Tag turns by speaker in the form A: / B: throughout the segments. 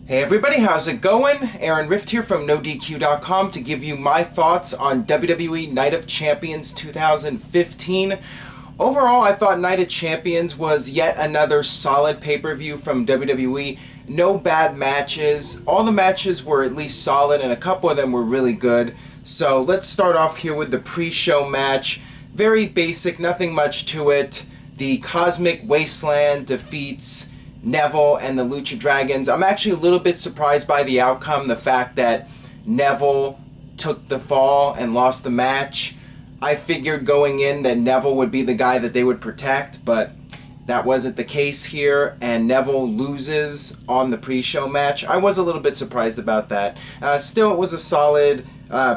A: Hey everybody, how's it going? Aaron Rift here from NoDQ.com to give you my thoughts on WWE Night of Champions 2015. Overall, I thought Night of Champions was yet another solid pay-per-view from WWE. No bad matches. All the matches were at least solid and a couple of them were really good. So let's start off here with the pre-show match. Very basic, nothing much to it. The Cosmic Wasteland defeats Neville and the Lucha Dragons. I'm actually a little bit surprised by the outcome, the fact that Neville took the fall and lost the match. I figured going in that Neville would be the guy that they would protect, but that wasn't the case here, and Neville loses on the pre-show match. I was a little bit surprised about that. Still, it was a solid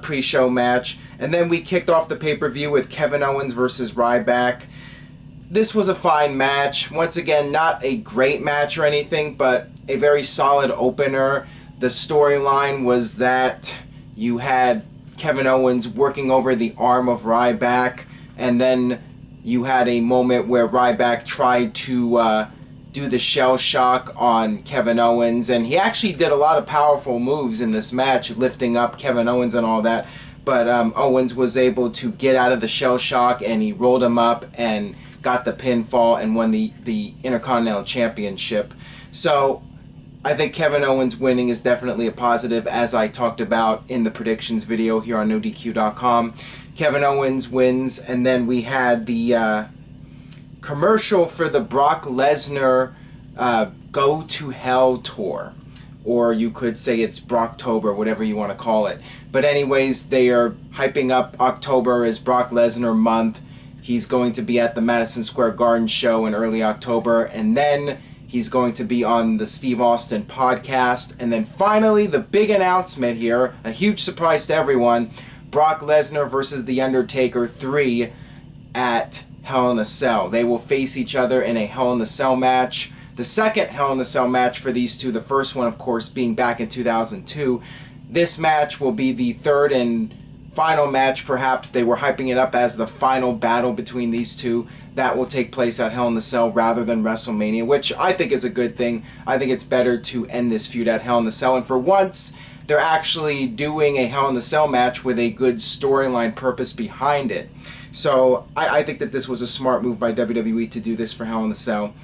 A: pre-show match, and then we kicked off the pay-per-view with Kevin Owens versus Ryback. This was a fine match. Once again, not a great match or anything, but a very solid opener. The storyline was that you had Kevin Owens working over the arm of Ryback, and then you had a moment where Ryback tried to do the shell shock on Kevin Owens, and he actually did a lot of powerful moves in this match, lifting up Kevin Owens and all that, but Owens was able to get out of the shell shock, and he rolled him up and got the pinfall and won the Intercontinental Championship. So I think Kevin Owens winning is definitely a positive, as I talked about in the predictions video here on NoDQ.com. Kevin Owens wins, and then we had the commercial for the Brock Lesnar Go to Hell tour. Or you could say it's Brocktober, whatever you want to call it. But anyways, they are hyping up October as Brock Lesnar month. He's going to be at the Madison Square Garden show in early October, and then he's going to be on the Steve Austin podcast. And then finally, the big announcement here, a huge surprise to everyone, Brock Lesnar versus The Undertaker 3 at Hell in a Cell. They will face each other in a Hell in a Cell match. The second Hell in a Cell match for these two, the first one, of course, being back in 2002. This match will be the third and final match, perhaps. They were hyping it up as the final battle between these two. That will take place at Hell in a Cell rather than WrestleMania, which I think is a good thing. I think it's better to end this feud at Hell in a Cell, and for once, they're actually doing a Hell in a Cell match with a good storyline purpose behind it. So I think that this was a smart move by WWE to do this for Hell in a Cell.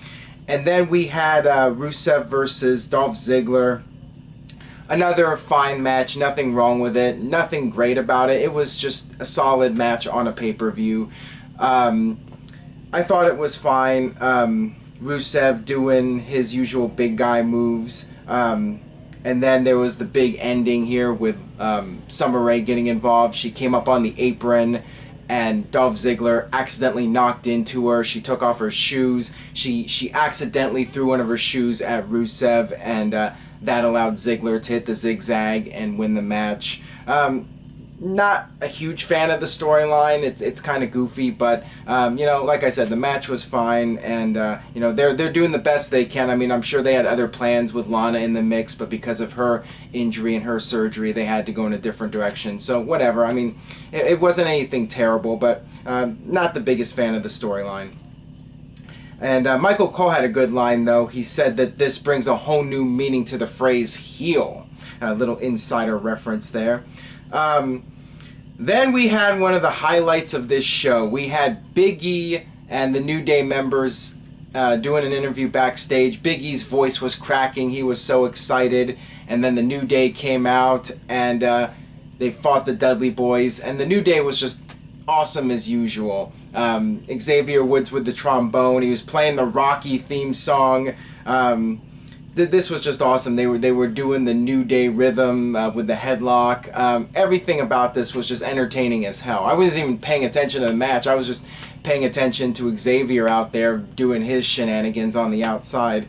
A: And then we had Rusev versus Dolph Ziggler. Another fine match, nothing wrong with it, nothing great about it. It was just a solid match on a pay-per-view. I thought it was fine. Rusev doing his usual big guy moves. And then there was the big ending here with Summer Rae getting involved. She came up on the apron, and Dolph Ziggler accidentally knocked into her. She took off her shoes. She accidentally threw one of her shoes at Rusev, and that allowed Ziggler to hit the zigzag and win the match. Not a huge fan of the storyline. It's kind of goofy, but like I said, the match was fine, and they're doing the best they can. I mean, I'm sure they had other plans with Lana in the mix, but because of her injury and her surgery, they had to go in a different direction. So whatever. I mean, it wasn't anything terrible, but not the biggest fan of the storyline. And Michael Cole had a good line, though. He said that this brings a whole new meaning to the phrase heel. A little insider reference there. Then we had one of the highlights of this show. We had Big E and the New Day members doing an interview backstage. Big E's voice was cracking. He was so excited. And then the New Day came out, and they fought the Dudley Boyz. And the New Day was just awesome as usual. Xavier Woods with the trombone. He was playing the Rocky theme song. This was just awesome. They were doing the New Day rhythm with the headlock. Everything about this was just entertaining as hell. I wasn't even paying attention to the match. I was just paying attention to Xavier out there doing his shenanigans on the outside.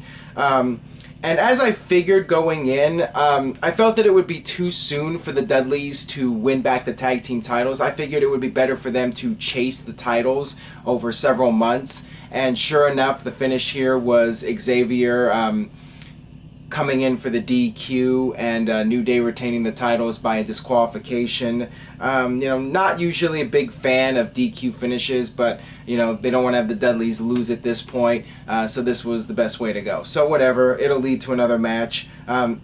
A: And as I figured going in, I felt that it would be too soon for the Dudleys to win back the tag team titles. I figured it would be better for them to chase the titles over several months. And sure enough, the finish here was Xavier coming in for the DQ, and New Day retaining the titles by a disqualification. Not usually a big fan of DQ finishes, but they don't want to have the Dudleys lose at this point, so this was the best way to go. So whatever, it'll lead to another match.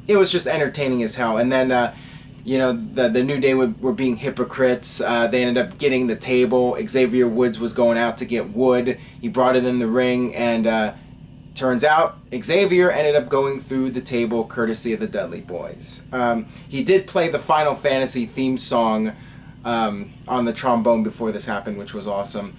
A: It was just entertaining as hell. And then the New Day were being hypocrites. They ended up getting the table. Xavier Woods was going out to get wood. He brought it in the ring, and turns out Xavier ended up going through the table courtesy of the Dudley Boyz. He did play the Final Fantasy theme song on the trombone before this happened, which was awesome.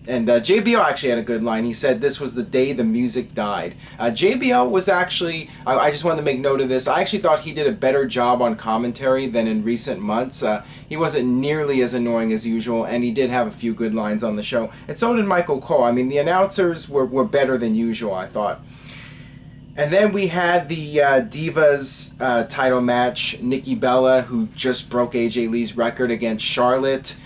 A: And JBL actually had a good line. He said, "This was the day the music died." JBL was actually, I just wanted to make note of this, I actually thought he did a better job on commentary than in recent months. He wasn't nearly as annoying as usual, and he did have a few good lines on the show. And so did Michael Cole. I mean, the announcers were better than usual, I thought. And then we had the Divas title match. Nikki Bella, who just broke AJ Lee's record against Charlotte.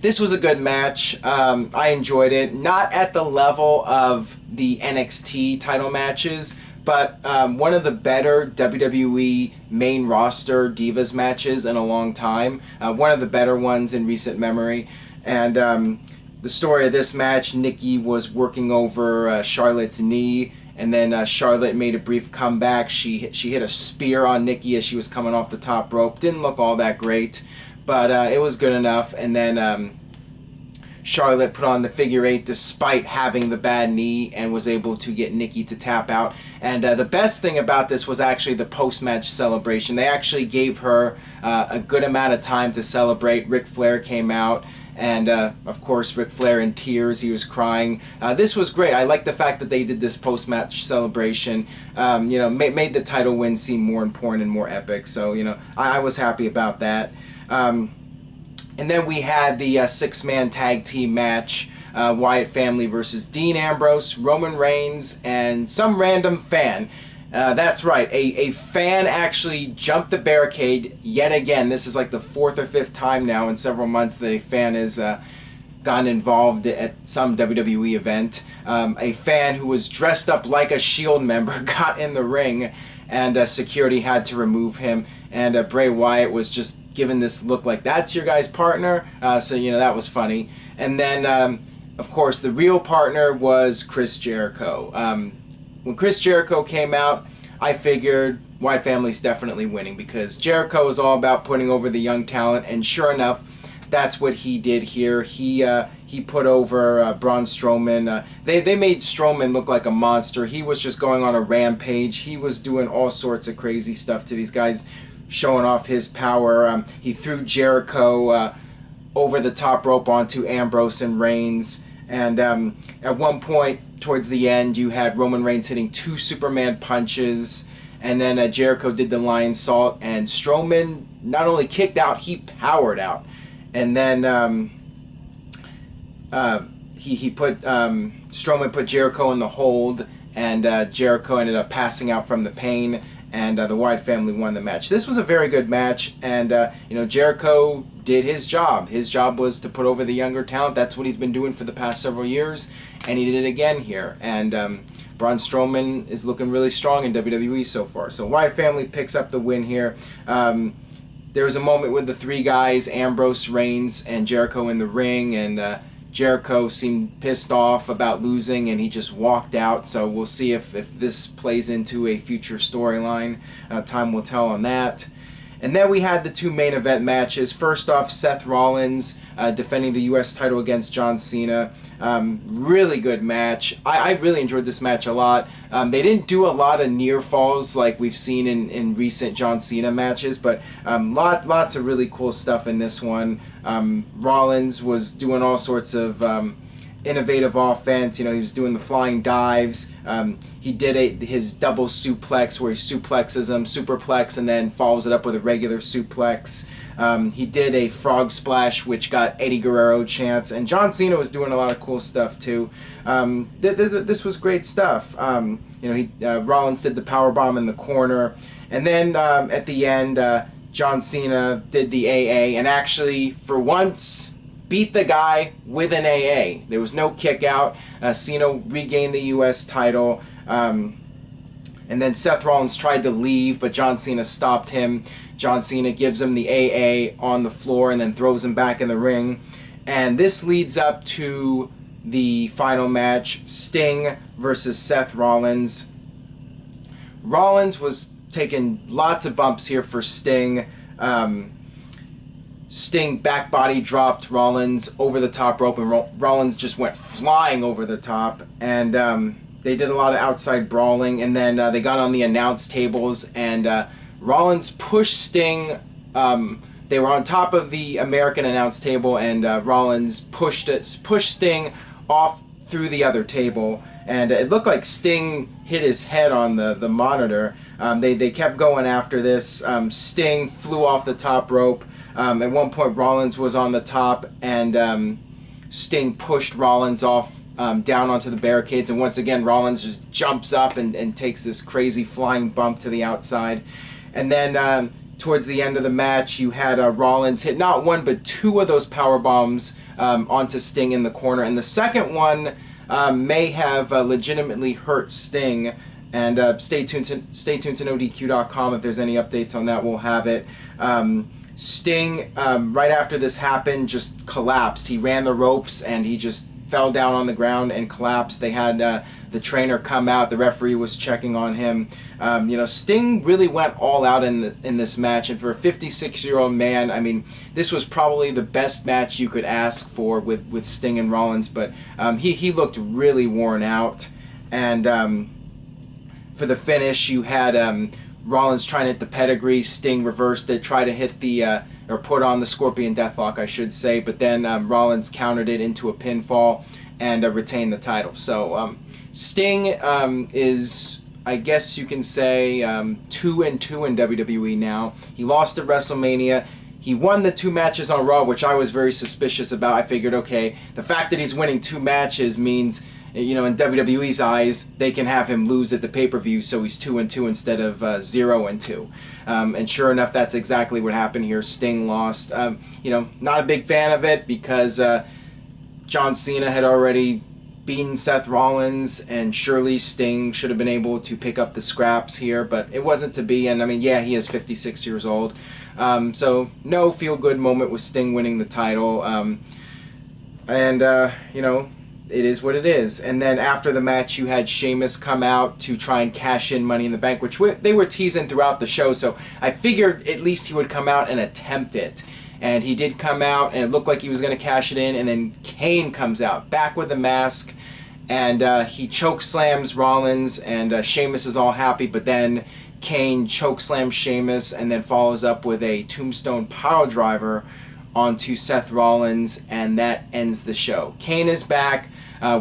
A: This was a good match. I enjoyed it. Not at the level of the NXT title matches, but one of the better WWE main roster Divas matches in a long time. One of the better ones in recent memory. And the story of this match, Nikki was working over Charlotte's knee, and then Charlotte made a brief comeback. She hit a spear on Nikki as she was coming off the top rope. Didn't look all that great, but it was good enough. And then Charlotte put on the figure eight despite having the bad knee, and was able to get Nikki to tap out. And the best thing about this was actually the post-match celebration. They actually gave her a good amount of time to celebrate. Ric Flair came out, and of course Ric Flair in tears. He was crying. This was great. I like the fact that they did this post-match celebration. Made the title win seem more important and more epic. So I was happy about that. And then we had the six-man tag team match, Wyatt family versus Dean Ambrose, Roman Reigns, and some random fan. That's right, a fan actually jumped the barricade yet again. This is like the fourth or fifth time now in several months that a fan has gotten involved at some WWE event. A fan who was dressed up like a Shield member got in the ring, and security had to remove him. And Bray Wyatt was just given this look like, "That's your guy's partner?" So that was funny. And then, of course, the real partner was Chris Jericho. When Chris Jericho came out, I figured Wyatt family's definitely winning, because Jericho is all about putting over the young talent, and sure enough, that's what he did here. He put over Braun Strowman. They made Strowman look like a monster. He was just going on a rampage. He was doing all sorts of crazy stuff to these guys, showing off his power. He threw Jericho over the top rope onto Ambrose and Reigns. And at one point, towards the end, you had Roman Reigns hitting 2 Superman punches. And then Jericho did the Lion Salt. And Strowman not only kicked out, he powered out. And then Strowman put Jericho in the hold. And Jericho ended up passing out from the pain. And the Wyatt family won the match. This was a very good match, and Jericho did his job. His job was to put over the younger talent. That's what he's been doing for the past several years, and he did it again here. And Braun Strowman is looking really strong in WWE so far. So Wyatt family picks up the win here. There was a moment with the 3 guys, Ambrose, Reigns, and Jericho in the ring, and Jericho seemed pissed off about losing, and he just walked out. So we'll see if this plays into a future storyline. Time will tell on that. And then we had the 2 main event matches. First off, Seth Rollins defending the U.S. title against John Cena. Really good match. I really enjoyed this match a lot. They didn't do a lot of near falls like we've seen in recent John Cena matches, but lots of really cool stuff in this one. Rollins was doing all sorts of innovative offense. He was doing the flying dives. He did his double suplex where he suplexes him, superplex, and then follows it up with a regular suplex. He did a frog splash, which got Eddie Guerrero chants, and John Cena was doing a lot of cool stuff too. This was great stuff. Rollins did the powerbomb in the corner, and then at the end, John Cena did the AA, and actually, for once, beat the guy with an AA. There was no kick out. Cena regained the U.S. title. And then Seth Rollins tried to leave, but John Cena stopped him. John Cena gives him the AA on the floor and then throws him back in the ring. And this leads up to the final match, Sting versus Seth Rollins. Rollins was taking lots of bumps here for Sting. Sting back body dropped Rollins over the top rope, and Rollins just went flying over the top. And they did a lot of outside brawling, and then they got on the announce tables, and Rollins pushed Sting. They were on top of the American announce table, and Rollins pushed Sting off through the other table, and it looked like Sting hit his head on the monitor. They kept going after this. Sting flew off the top rope. At one point, Rollins was on the top, and Sting pushed Rollins off down onto the barricades, and once again, Rollins just jumps up and takes this crazy flying bump to the outside. And then towards the end of the match, you had Rollins hit not one but two of those power bombs onto Sting in the corner, and the second one may have legitimately hurt Sting. And stay tuned to NoDQ.com if there's any updates on that. We'll have it. Sting, right after this happened, just collapsed. He ran the ropes and he just fell down on the ground and collapsed. They had the trainer come out. The referee was checking on him. Sting really went all out in this match, and for a 56-year-old man, I mean, this was probably the best match you could ask for with Sting and Rollins. But he looked really worn out, and for the finish, you had Rollins trying to hit the pedigree. Sting reversed it, tried to hit the or put on the Scorpion Deathlock, I should say, but then Rollins countered it into a pinfall and retained the title. So Sting is, I guess you can say, 2-2 in WWE now. He lost at WrestleMania. He won the 2 matches on Raw, which I was very suspicious about. I figured, okay, the fact that he's winning 2 matches means, in WWE's eyes, they can have him lose at the pay-per-view, so he's 2-2 instead of 0-2. And sure enough, that's exactly what happened here. Sting lost. Not a big fan of it because John Cena had already beaten Seth Rollins, and surely Sting should have been able to pick up the scraps here, but it wasn't to be. And I mean, yeah, he is 56 years old. So no feel-good moment with Sting winning the title. It is what it is. And then after the match, you had Sheamus come out to try and cash in Money in the Bank, which they were teasing throughout the show, so I figured at least he would come out and attempt it. And he did come out, and it looked like he was going to cash it in, and then Kane comes out, back with the mask, and he chokeslams Rollins, and Sheamus is all happy, but then Kane chokeslams Sheamus, and then follows up with a Tombstone Piledriver onto Seth Rollins, and that ends the show. Kane is back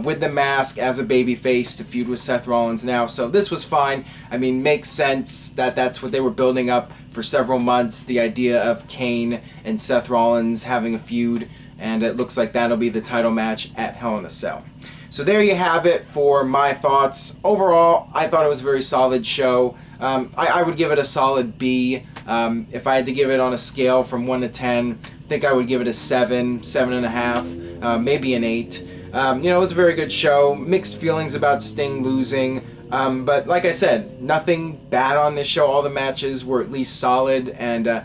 A: with the mask as a babyface to feud with Seth Rollins now, so this was fine. I mean, makes sense that that's what they were building up for several months, the idea of Kane and Seth Rollins having a feud, and it looks like that'll be the title match at Hell in a Cell. So there you have it for my thoughts. Overall, I thought it was a very solid show. I would give it a solid B. If I had to give it on a scale from 1 to 10, I think I would give it a 7, 7.5, maybe an 8. It was a very good show. Mixed feelings about Sting losing. But like I said, nothing bad on this show. All the matches were at least solid, and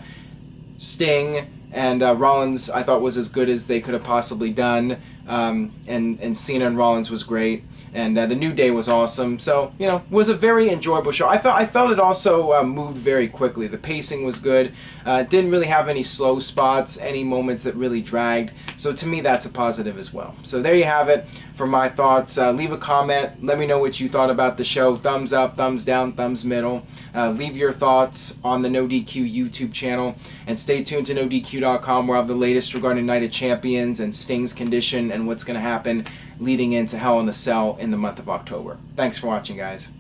A: Sting and Rollins I thought was as good as they could have possibly done. And Cena and Rollins was great. And the New Day was awesome. So, was a very enjoyable show. I felt it also moved very quickly. The pacing was good. Didn't really have any slow spots, any moments that really dragged. So to me, that's a positive as well. So there you have it for my thoughts. Leave a comment. Let me know what you thought about the show. Thumbs up, thumbs down, thumbs middle. Leave your thoughts on the NoDQ YouTube channel. And stay tuned to NoDQ.com where I have the latest regarding Night of Champions and Sting's condition and what's going to happen leading into Hell in a Cell in the month of October. Thanks for watching, guys.